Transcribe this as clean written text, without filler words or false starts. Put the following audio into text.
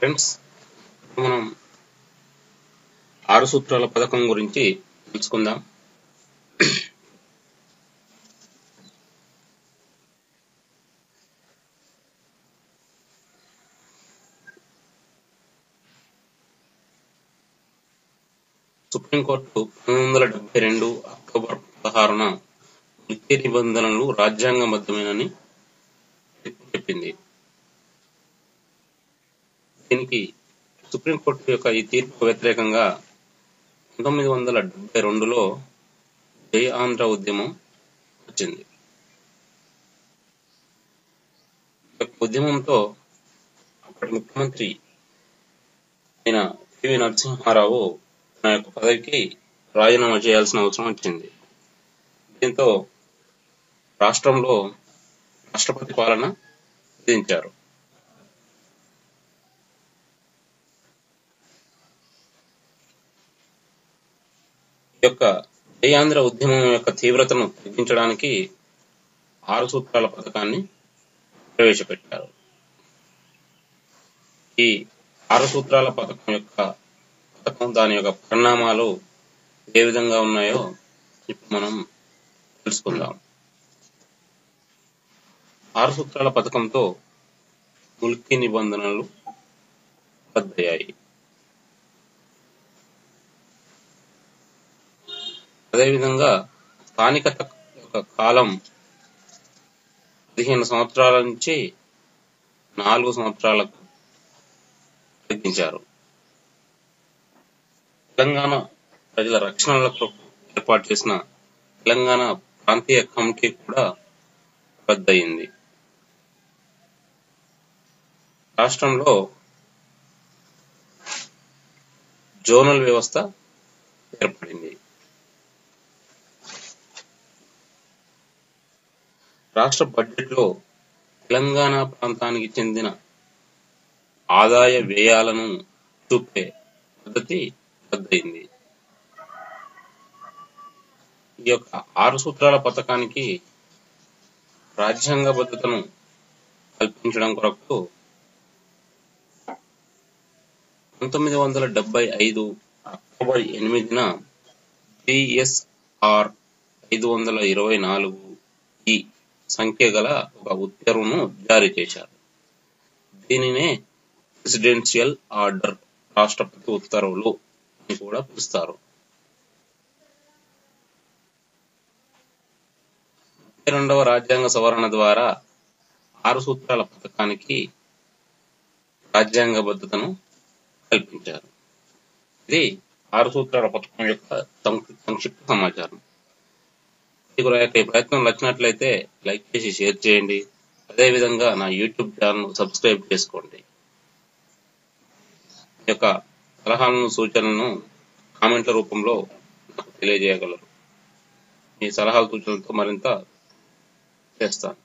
Friends, మనం 6 సూత్రాల పథకం గురించి తెలుసుకుందాం. సుప్రీంకోర్టు 1972 అక్టోబర్ 16న నిత్య నిబంధనలు రాజ్యాంగబద్ధమేనని చెప్పింది. దీనికి సుప్రీంకోర్టు యొక్క ఈ తీర్పుకు వ్యతిరేకంగా 1972లో జై ఆంధ్ర ఉద్యమం వచ్చింది. ఉద్యమంతో అప్పటి ముఖ్యమంత్రి అయిన పివి నరసింహారావు తన యొక్క పదవికి రాజీనామా చేయాల్సిన అవసరం వచ్చింది. దీంతో రాష్ట్రంలో రాష్ట్రపతి పాలన విధించారు. ఈ యొక్క జై ఆంధ్ర ఉద్యమం యొక్క తీవ్రతను తగ్గించడానికి 6 సూత్రాల పథకాన్ని ప్రవేశపెట్టారు. ఈ 6 సూత్రాల పథకం దాని యొక్క పరిణామాలు ఏ విధంగా ఉన్నాయో ఇప్పుడు మనం తెలుసుకుందాం. 6 సూత్రాల పథకంతో ముల్కీ నిబంధనలు రద్దయ్యాయి. అదేవిధంగా స్థానికత యొక్క కాలం 15 సంవత్సరాల నుంచి 4 సంవత్సరాలకు తగ్గించారు. తెలంగాణ ప్రజల రక్షణలకు ఏర్పాటు చేసిన తెలంగాణ ప్రాంతీయ కమిటీ కూడా రద్దయింది. రాష్ట్రంలో జోనల్ వ్యవస్థ ఏర్పడింది. రాష్ట్ర బడ్జెట్లో తెలంగాణ ప్రాంతానికి చెందిన ఆదాయ వ్యయాలను చూపే పద్ధతి రద్దయింది. ఈ యొక్క 6 సూత్రాల పథకానికి రాజ్యాంగబద్ధతను కల్పించడం కొరకు 1975 అక్టోబర్ 8న BSR 524 సంఖ్య గల ఒక ఉత్తర్వును జారీ చేశారు. దీనినే ప్రెసిడెన్షియల్ ఆర్డర్, రాష్ట్రపతి ఉత్తర్వులు అని కూడా పిలుస్తారు. 32వ రాజ్యాంగ సవరణ ద్వారా 6 సూత్రాల పథకానికి రాజ్యాంగబద్ధతను కల్పించారు. ఇది 6 సూత్రాల పథకం యొక్క సంక్షిప్త సమాచారం. మీకు ఈ ప్రయత్నం నచ్చినట్లయితే లైక్ చేసి షేర్ చేయండి. అదేవిధంగా నా యూట్యూబ్ ఛానల్ సబ్స్క్రైబ్ చేసుకోండి. ఈ యొక్క సలహాలను, సూచనలను కామెంట్ల రూపంలో నాకు తెలియజేయగలరు. మీ సలహాలు, సూచనలతో మరింత చేస్తాను.